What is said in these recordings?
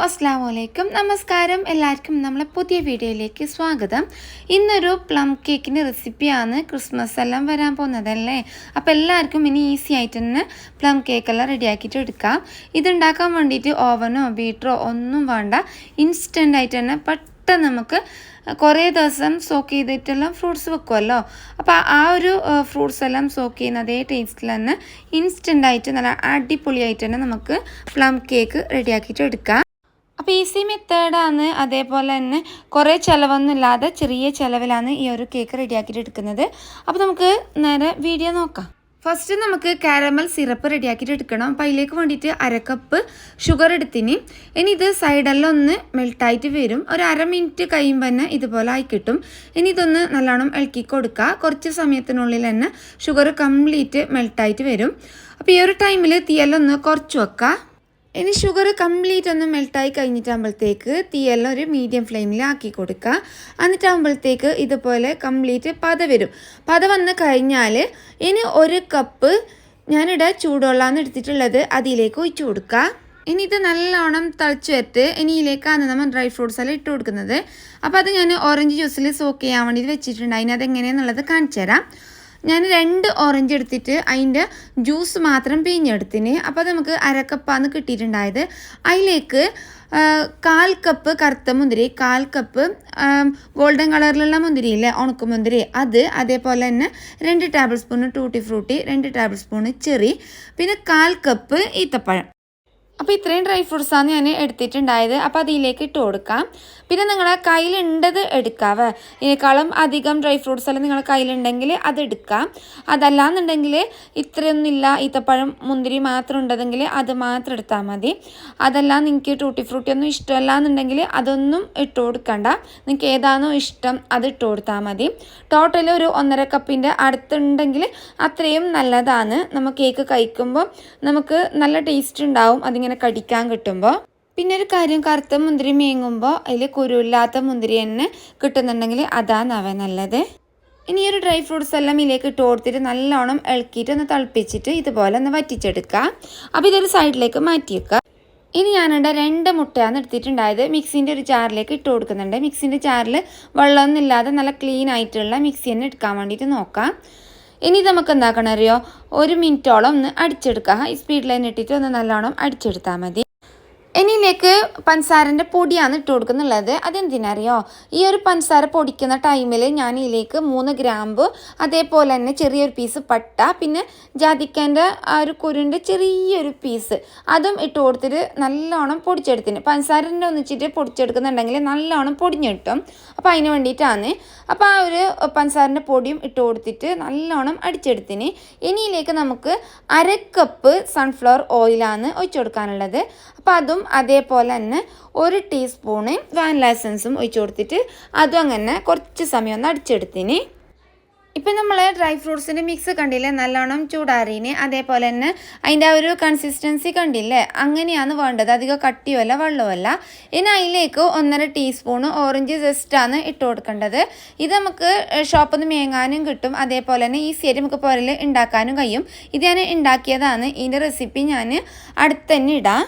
അസ്സലാമു നമസ്കാരം എല്ലാവർക്കും നമ്മളെ പുതിയ വീഡിയോയിലേക്ക് സ്വാഗതം. ഇന്നൊരു പ്ലം കേക്കിൻ്റെ റെസിപ്പിയാണ്. ക്രിസ്മസ് എല്ലാം വരാൻ പോകുന്നതല്ലേ, അപ്പോൾ എല്ലാവർക്കും ഇനി ഈസി ആയിട്ട് തന്നെ പ്ലം കേക്കെല്ലാം റെഡിയാക്കിയിട്ട് എടുക്കാം. ഇതുണ്ടാക്കാൻ വേണ്ടിയിട്ട് ഓവനോ ബീറ്ററോ ഒന്നും വേണ്ട, ഇൻസ്റ്റൻ്റ് ആയിട്ട് തന്നെ പെട്ടെന്ന് നമുക്ക് കുറേ ദിവസം സോക്ക് ചെയ്തിട്ടെല്ലാം ഫ്രൂട്ട്സ് വെക്കുമല്ലോ, അപ്പോൾ ആ ഒരു ഫ്രൂട്ട്സ് എല്ലാം സോക്ക് ചെയ്യുന്ന അതേ ടേസ്റ്റിൽ തന്നെ ഇൻസ്റ്റൻ്റായിട്ട് നല്ല അടിപൊളിയായിട്ട് തന്നെ നമുക്ക് പ്ലം കേക്ക് റെഡിയാക്കിയിട്ട് എടുക്കാം. അപ്പോൾ ഈസി മെത്തേഡാണ്, അതേപോലെ തന്നെ കുറേ ചിലവൊന്നുമില്ലാതെ ചെറിയ ചിലവിലാണ് ഈ ഒരു കേക്ക് റെഡിയാക്കിയിട്ട് എടുക്കുന്നത്. അപ്പോൾ നമുക്ക് നേരെ വീഡിയോ നോക്കാം. ഫസ്റ്റ് നമുക്ക് കാരമൽ സിറപ്പ് റെഡിയാക്കിയിട്ട് എടുക്കണം. അപ്പോൾ അതിലേക്ക് വേണ്ടിയിട്ട് 1/2 കപ്പ് ഷുഗർ എടുത്തിന്. ഇനി ഇത് സൈഡെല്ലാം ഒന്ന് മെൽട്ടായിട്ട് വരും. ഒരു 1/2 മിനിറ്റ് കഴിയുമ്പോൾ തന്നെ ഇതുപോലെ ആയി കിട്ടും. ഇനി ഇതൊന്ന് നല്ലോണം ഇളക്കി കൊടുക്കുക. കുറച്ച് സമയത്തിനുള്ളിൽ തന്നെ ഷുഗർ കംപ്ലീറ്റ് മെൽട്ടായിട്ട് വരും. അപ്പോൾ ഈ ഒരു ടൈമിൽ തീയെല്ലാം ഒന്ന് കുറച്ച് വെക്കുക. ഇനി ഷുഗർ കംപ്ലീറ്റ് ഒന്ന് മെൽട്ടായി കഴിഞ്ഞിട്ടാകുമ്പോഴത്തേക്ക് തീയെല്ലാം ഒരു മീഡിയം ഫ്ലെയിമിൽ ആക്കി കൊടുക്കുക. എന്നിട്ടാകുമ്പോഴത്തേക്ക് ഇതുപോലെ കംപ്ലീറ്റ് പത വരും. പത വന്ന് കഴിഞ്ഞാൽ ഇനി 1 കപ്പ് ഞാനിവിടെ ചൂടുവെള്ളമാണ് എടുത്തിട്ടുള്ളത്, അതിലേക്ക് ഒഴിച്ചു കൊടുക്കുക. ഇനി ഇത് നല്ലോണം തിളച്ച് വരട്ട്. ഇനി ഇതിലേക്കാണ് നമ്മൾ ഡ്രൈ ഫ്രൂട്ട്സ് എല്ലാം ഇട്ട് കൊടുക്കുന്നത്. അപ്പോൾ അത് ഞാൻ ഓറഞ്ച് ജ്യൂസിൽ സോക്ക് ചെയ്യാൻ വേണ്ടിയിട്ട് വെച്ചിട്ടുണ്ട്. അതിനതെങ്ങനെയാണെന്നുള്ളത് കാണിച്ചു തരാം. ഞാൻ 2 ഓറഞ്ച് എടുത്തിട്ട് അതിൻ്റെ ജ്യൂസ് മാത്രം പിഴിഞ്ഞെടുത്തിന്. അപ്പോൾ നമുക്ക് 1/2 കപ്പാണ് കിട്ടിയിട്ടുണ്ടായത്. അതിലേക്ക് 1/4 കപ്പ് കറുത്ത മുന്തിരി, 1/4 കപ്പ് ഗോൾഡൻ കളറിലുള്ള മുന്തിരി ഇല്ലേ, ഉണക്കമുന്തിരി, അത്, അതേപോലെ തന്നെ 2 table spoon tutti Frooti, 2 table spoon cherry, പിന്നെ 1/4 കപ്പ് ഈത്തപ്പഴം. അപ്പോൾ ഇത്രയും ഡ്രൈ ഫ്രൂട്ട്സാണ് ഞാൻ എടുത്തിട്ടുണ്ടായത്. അപ്പോൾ അതിലേക്ക് ഇട്ട് കൊടുക്കാം. പിന്നെ നിങ്ങളുടെ കയ്യിലുണ്ടത് എടുക്കാവേ. ഇതിനേക്കാളും അധികം ഡ്രൈ ഫ്രൂട്ട്സ് എല്ലാം നിങ്ങളുടെ കയ്യിലുണ്ടെങ്കിൽ അത് എടുക്കാം. അതല്ലാന്നുണ്ടെങ്കിൽ ഇത്രയൊന്നുമില്ല, ഈത്തപ്പഴം മുന്തിരി മാത്രം ഉണ്ടെങ്കിൽ അത് മാത്രം എടുത്താൽ മതി. അതെല്ലാം നിങ്ങൾക്ക് ടൂട്ടി ഫ്രൂട്ടി ഒന്നും ഇഷ്ടമല്ല എന്നുണ്ടെങ്കിൽ അതൊന്നും ഇട്ട് കൊടുക്കണ്ട. നിങ്ങൾക്ക് ഏതാണോ ഇഷ്ടം അത് ഇട്ട് കൊടുത്താൽ മതി. ടോട്ടൽ ഒരു 1/2 കപ്പിൻ്റെ അടുത്തുണ്ടെങ്കിൽ അത്രയും നല്ലതാണ്. നമ്മൾ കേക്ക് കഴിക്കുമ്പോൾ നമുക്ക് നല്ല ടേസ്റ്റ് ഉണ്ടാവും അതിങ്ങനെ കടിക്കാൻ കിട്ടുമ്പോൾ. പിന്നെ ഒരു കാര്യം, കറുത്ത മുന്തിരി മേങ്ങുമ്പോൾ അതിൽ കുരുവില്ലാത്ത മുന്തിരി തന്നെ കിട്ടുന്നുണ്ടെങ്കിൽ അതാണ് നല്ലത്. ഇനി ഒരു ഡ്രൈ ഫ്രൂട്ട്സ് എല്ലാം ഇതിലേക്ക് ഇട്ട് കൊടുത്തിട്ട് നല്ലോണം ഇളക്കിയിട്ട് ഒന്ന് തിളപ്പിച്ചിട്ട് ഇതുപോലെ ഒന്ന് വറ്റിച്ചെടുക്കുക. അപ്പോൾ ഇതൊരു സൈഡിലേക്ക് മാറ്റി വെക്കുക. ഇനി ഞാനിവിടെ 2 മുട്ടയാണ് എടുത്തിട്ടുണ്ടായത്. മിക്സിൻ്റെ ഒരു ജാറിലേക്ക് ഇട്ട് കൊടുക്കുന്നുണ്ട്. മിക്സിൻ്റെ ജാറിൽ വെള്ളമൊന്നും ഇല്ലാതെ നല്ല ക്ലീൻ ആയിട്ടുള്ള മിക്സി തന്നെ എടുക്കാൻ വേണ്ടിയിട്ട് നോക്കാം. ഇനി നമുക്ക് എന്താക്കണം അറിയോ, 1 മിനിറ്റോളം ഒന്ന് അടിച്ചെടുക്കുക. ഹൈ സ്പീഡിൽ തന്നെ ഇട്ടിട്ട് ഒന്ന് നല്ലോണം അടിച്ചെടുത്താൽ മതി. ഇനിയിലേക്ക് പഞ്ചസാരൻ്റെ പൊടിയാണ് ഇട്ട് കൊടുക്കുന്നുള്ളത്. അതെന്തിനറിയോ, ഈ ഒരു പഞ്ചസാര പൊടിക്കുന്ന ടൈമിൽ ഞാൻ ഇതിലേക്ക് 3 ഗ്രാമ്പ്, അതേപോലെ തന്നെ ചെറിയൊരു പീസ് പട്ട, പിന്നെ ജാതിക്കേൻ്റെ ആ ഒരു കുരുവിൻ്റെ ചെറിയൊരു പീസ് അതും ഇട്ട് കൊടുത്തിട്ട് നല്ലോണം പൊടിച്ചെടുത്തിന്. പഞ്ചസാരൻ്റെ ഒന്നിച്ചിട്ട് പൊടിച്ചെടുക്കുന്നുണ്ടെങ്കിൽ നല്ലോണം പൊടിഞ്ഞു കിട്ടും. അപ്പോൾ അതിന് വേണ്ടിയിട്ടാണ്. അപ്പോൾ ആ ഒരു പഞ്ചസാരൻ്റെ പൊടിയും ഇട്ട് കൊടുത്തിട്ട് നല്ലോണം അടിച്ചെടുത്തിന്. ഇനിയിലേക്ക് നമുക്ക് 1/2 കപ്പ് സൺഫ്ലവർ ഓയിലാണ് ഒഴിച്ചു കൊടുക്കാനുള്ളത്. അപ്പോൾ അതും അതേപോലെ തന്നെ 1 ടീസ്പൂണ് വാനില എസൻസും ഒഴിച്ചു കൊടുത്തിട്ട് അതും അങ്ങനെ കുറച്ച് സമയം ഒന്ന് അടിച്ചെടുത്തിന്. ഇപ്പം നമ്മൾ ഡ്രൈ ഫ്രൂട്ട്സിൻ്റെ മിക്സ് കണ്ടില്ലേ, നല്ലോണം ചൂടാറിന്. അതേപോലെ തന്നെ അതിൻ്റെ ആ ഒരു കൺസിസ്റ്റൻസി കണ്ടില്ലേ, അങ്ങനെയാണ് വേണ്ടത്. അധികം കട്ടിയുമല്ല വെള്ളമല്ല. ഇനി അതിലേക്ക് 1/2 ടീസ്പൂണ് ഓറഞ്ച് ജസ്റ്റാണ് ഇട്ട് കൊടുക്കേണ്ടത്. ഇത് നമുക്ക് ഷോപ്പിൽ നിന്ന് മേങ്ങാനും കിട്ടും, അതേപോലെ തന്നെ ഈസിയായിട്ട് നമുക്ക് പുരയിൽ ഉണ്ടാക്കാനും കഴിയും. ഇത് ഞാൻ ഉണ്ടാക്കിയതാണ്. ഇതിൻ്റെ റെസിപ്പി ഞാൻ അടുത്ത് തന്നെ ഇടാം.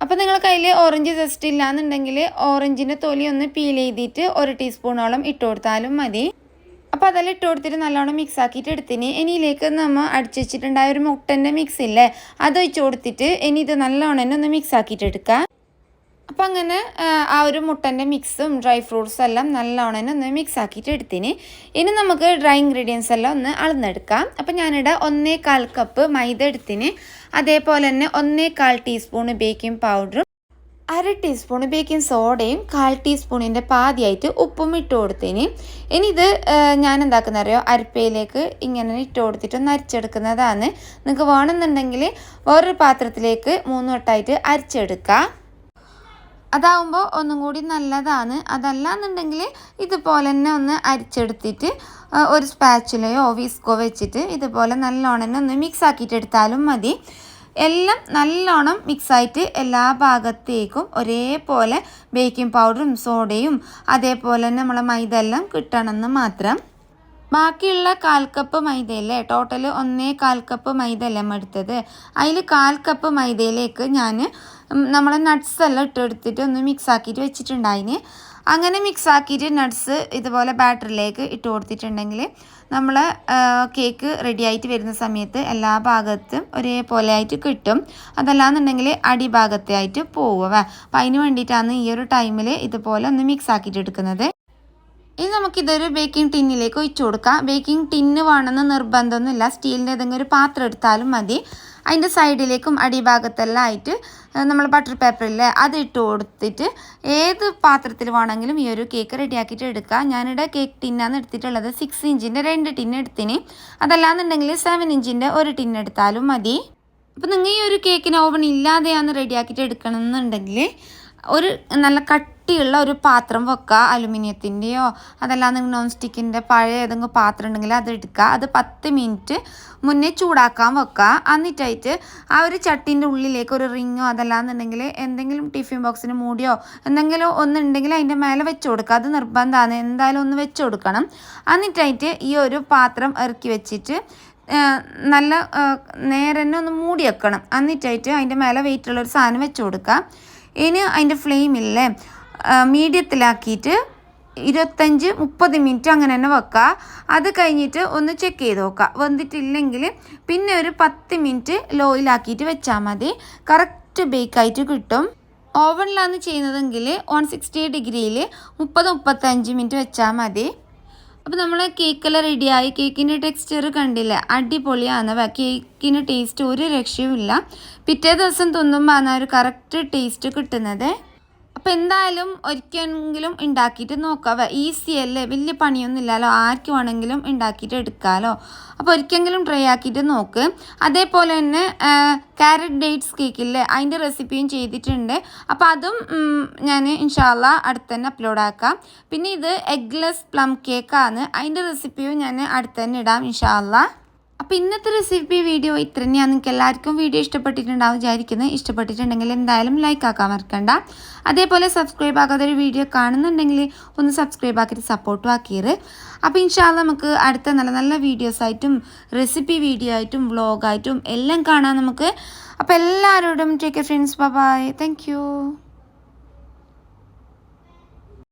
അപ്പോൾ നിങ്ങളുടെ കയ്യിൽ ഓറഞ്ച് ജസ്റ്റ് ഇല്ലയെന്നുണ്ടെങ്കിൽ ഓറഞ്ചിൻ്റെ തൊലി ഒന്ന് പീൽ ചെയ്തിട്ട് 1 ടീസ്പൂണോളം ഇട്ട് കൊടുത്താലും മതി. അപ്പോൾ അതെല്ലാം ഇട്ട് കൊടുത്തിട്ട് നല്ലോണം മിക്സ് ആക്കിയിട്ട് എടുത്തിന്. ഇനി ഇതിലേക്ക് നമ്മൾ അടിച്ച് വെച്ചിട്ടുണ്ടായ ഒരു മുട്ടൻ്റെ മിക്സ് ഇല്ലേ, അത് ഒഴിച്ച് കൊടുത്തിട്ട് ഇനി ഇത് നല്ലോണം തന്നെ ഒന്ന് മിക്സ് ആക്കിയിട്ട് എടുക്കുക. അപ്പോൾ അങ്ങനെ ആ ഒരു മുട്ടൻ്റെ മിക്സും ഡ്രൈ ഫ്രൂട്ട്സും എല്ലാം നല്ലോണം ഒന്ന് മിക്സ് ആക്കിയിട്ട് എടുത്തിന്. ഇനി നമുക്ക് ഡ്രൈ ഇൻഗ്രീഡിയൻസ് എല്ലാം ഒന്ന് അളന്നെടുക്കാം. അപ്പോൾ ഞാനിവിടെ 1/4 കപ്പ് മൈദ എടുത്തിന്. അതേപോലെ തന്നെ 1/4 ടീസ്പൂണ് ബേക്കിംഗ് പൗഡറും 1/2 ടീസ്പൂൺ ബേക്കിംഗ് സോഡയും 1/4 ടീസ്പൂണിൻ്റെ പാതിയായിട്ട് ഉപ്പും ഇട്ട് കൊടുത്തിന്. ഇനി ഇത് ഞാൻ എന്താക്കുന്ന അറിയോ, അരിപ്പയിലേക്ക് ഇങ്ങനെ ഇട്ട് കൊടുത്തിട്ട് ഒന്ന് അരിച്ചെടുക്കുന്നതാണ്. നിങ്ങൾക്ക് വേണമെന്നുണ്ടെങ്കിൽ വേറൊരു പാത്രത്തിലേക്ക് 3 വട്ടമായിട്ട് അരിച്ചെടുക്കുക. അതാവുമ്പോൾ ഒന്നും കൂടി നല്ലതാണ്. അതല്ലാന്നുണ്ടെങ്കിൽ ഇതുപോലെ തന്നെ ഒന്ന് അരിച്ചെടുത്തിട്ട് ഒരു സ്പാച്ചുലയോ വിസ്കോ വെച്ചിട്ട് ഇതുപോലെ നല്ലോണം ഒന്ന് മിക്സ് ആക്കിയിട്ട് എടുത്താലും മതി. എല്ലാം നല്ലോണം മിക്സായിട്ട് എല്ലാ ഭാഗത്തേക്കും ഒരേപോലെ ബേക്കിംഗ് പൗഡറും സോഡയും അതേപോലെ തന്നെ നമ്മളെ മൈദ എല്ലാം കിട്ടണമെന്ന് മാത്രം. ബാക്കിയുള്ള 1/4 കപ്പ് മൈദയല്ലേ, ടോട്ടൽ 1/4 കപ്പ് മൈദ അല്ലേ എടുത്തത്. അതിൽ 1/4 കപ്പ് മൈദയിലേക്ക് ഞാൻ നമ്മൾ നട്ട്സ് എല്ലാം ഇട്ടെടുത്തിട്ട് ഒന്ന് മിക്സ് ആക്കിയിട്ട് വെച്ചിട്ടുണ്ടായിന്. അങ്ങനെ മിക്സ് ആക്കിയിട്ട് നട്ട്സ് ഇതുപോലെ ബാറ്ററിലേക്ക് ഇട്ട് കൊടുത്തിട്ടുണ്ടെങ്കിൽ നമ്മൾ കേക്ക് റെഡി ആയിട്ട് വരുന്ന സമയത്ത് എല്ലാ ഭാഗത്തും ഒരേപോലെ ആയിട്ട് കിട്ടും. അതല്ലാന്നുണ്ടെങ്കിൽ അടിഭാഗത്തെ ആയിട്ട് പോവുക. അപ്പം അതിന് വേണ്ടിയിട്ടാണ് ഈ ഒരു ടൈമിൽ ഇതുപോലെ ഒന്ന് മിക്സ് ആക്കിയിട്ട് എടുക്കുന്നത്. ഇനി നമുക്കിതൊരു ബേക്കിംഗ് ടിന്നിലേക്ക് ഒഴിച്ചു കൊടുക്കാം. ബേക്കിംഗ് ടിന്ന് വേണമെന്ന് നിർബന്ധമൊന്നുമില്ല, സ്റ്റീലിൻ്റെ ഏതെങ്കിലും ഒരു പാത്രം എടുത്താലും മതി. അതിൻ്റെ സൈഡിലേക്കും അടിഭാഗത്തെല്ലാം ആയിട്ട് നമ്മൾ ബട്ടർ പേപ്പറില്ലേ അത് ഇട്ട് കൊടുത്തിട്ട് ഏത് പാത്രത്തിൽ വേണമെങ്കിലും ഈ ഒരു കേക്ക് റെഡിയാക്കിയിട്ട് എടുക്കുക. ഞാനിവിടെ കേക്ക് ടിന്നാണ് എടുത്തിട്ടുള്ളത്. 6 ഇഞ്ചിൻ്റെ 2 ടിന്ന് എടുത്തിന്. അതല്ലാന്നുണ്ടെങ്കിൽ 7 ഇഞ്ചിൻ്റെ 1 ടിന്ന് എടുത്താലും മതി. അപ്പോൾ നിങ്ങൾ ഈ ഒരു കേക്കിന് ഓവൺ ഇല്ലാതെയാണ് റെഡിയാക്കിയിട്ട് എടുക്കണം എന്നുണ്ടെങ്കിൽ ഒരു നല്ല കട്ടിയുള്ള ഒരു പാത്രം വെക്കുക. അലുമിനിയത്തിൻ്റെയോ അതല്ലാന്നുണ്ടെങ്കിൽ നോൺ സ്റ്റിക്കിൻ്റെ പഴയ ഏതെങ്കിലും പാത്രം ഉണ്ടെങ്കിൽ അത് എടുക്കുക. അത് 10 മിനിറ്റ് മുന്നേ ചൂടാക്കാൻ വെക്കുക. എന്നിട്ടായിട്ട് ആ ഒരു ചട്ടീൻ്റെ ഉള്ളിലേക്ക് ഒരു റിങ്ങോ അതല്ലാന്നുണ്ടെങ്കിൽ എന്തെങ്കിലും ടിഫിൻ ബോക്സിന് മൂടിയോ എന്തെങ്കിലും ഒന്നുണ്ടെങ്കിൽ അതിൻ്റെ മേലെ വെച്ച് കൊടുക്കുക. അത് നിർബന്ധമാണ്, എന്തായാലും ഒന്ന് വെച്ച് കൊടുക്കണം. എന്നിട്ടായിട്ട് ഈ ഒരു പാത്രം ഇറക്കി വെച്ചിട്ട് നല്ല നേരെ തന്നെ ഒന്ന് മൂടി വെക്കണം. എന്നിട്ടായിട്ട് അതിൻ്റെ മേലെ വെയിറ്റുള്ളൊരു സാധനം വെച്ച് കൊടുക്കുക. ഇനി അതിൻ്റെ ഫ്ലെയിമില്ലേ മീഡിയത്തിലാക്കിയിട്ട് 25-30 മിനിറ്റ് അങ്ങനെ തന്നെ വെക്കുക. അത് കഴിഞ്ഞിട്ട് ഒന്ന് ചെക്ക് ചെയ്ത് നോക്കുക. വെന്തിട്ടില്ലെങ്കിൽ പിന്നെ ഒരു 10 മിനിറ്റ് ലോയിലാക്കിയിട്ട് വെച്ചാൽ മതി. കറക്റ്റ് ബേക്കായിട്ട് കിട്ടും. ഓവനിലാണ് ചെയ്യുന്നതെങ്കിൽ 160 ഡിഗ്രിയിൽ 30-35 മിനിറ്റ് വെച്ചാൽ മതി. അപ്പോൾ നമ്മൾ കേക്കെല്ലാം റെഡിയായി. കേക്കിൻ്റെ ടെക്സ്ചർ കണ്ടില്ലേ, അടിപൊളിയാണ്. കേക്കിന് ടേസ്റ്റ് ഒരു രക്ഷയുമില്ല. പിറ്റേ ദിവസം തിന്നുമ്പോൾ ഒരു കറക്റ്റ് ടേസ്റ്റ് കിട്ടുന്നത്. അപ്പോൾ എന്തായാലും ഒരിക്കലെങ്കിലും ഉണ്ടാക്കിയിട്ട് നോക്കാം. ഈസി അല്ലേ, വലിയ പണിയൊന്നുമില്ലല്ലോ, ആർക്ക് വേണമെങ്കിലും ഉണ്ടാക്കിയിട്ട് എടുക്കാമല്ലോ. അപ്പോൾ ഒരിക്കലെങ്കിലും ട്രൈ ആക്കിയിട്ട് നോക്ക്. അതേപോലെ തന്നെ ക്യാരറ്റ് ഡേറ്റ്സ് കേക്കില്ലേ, അതിൻ്റെ റെസിപ്പിയും ചെയ്തിട്ടുണ്ട്. അപ്പോൾ അതും ഞാൻ ഇൻഷാല്ലാ അടുത്ത് തന്നെ അപ്ലോഡ് ആക്കാം. പിന്നെ ഇത് എഗ്ലെസ് പ്ലം കേക്കാണ്, അതിൻ്റെ റെസിപ്പിയും ഞാൻ അടുത്ത് തന്നെ ഇടാം ഇൻഷാല്ലാ. അപ്പോൾ ഇന്നത്തെ റെസിപ്പി വീഡിയോ ഇത്ര തന്നെയാണ്. നിങ്ങൾക്ക് എല്ലാവർക്കും വീഡിയോ ഇഷ്ടപ്പെട്ടിട്ടുണ്ടാവും വിചാരിക്കുന്നത്. ഇഷ്ടപ്പെട്ടിട്ടുണ്ടെങ്കിൽ എന്തായാലും ലൈക്ക് ആക്കാൻ മറക്കണ്ട. അതേപോലെ സബ്സ്ക്രൈബ് ആക്കാത്തൊരു വീഡിയോ കാണുന്നുണ്ടെങ്കിൽ ഒന്ന് സബ്സ്ക്രൈബ് ആക്കിയിട്ട് സപ്പോർട്ടും ആക്കിയത്. അപ്പോൾ ഇൻഷാല്ലാ നമുക്ക് അടുത്ത നല്ല നല്ല വീഡിയോസായിട്ടും റെസിപ്പി വീഡിയോ ആയിട്ടും വ്ളോഗായിട്ടും എല്ലാം കാണാം നമുക്ക്. അപ്പോൾ എല്ലാവരോടും take care friends, bye bye, thank you.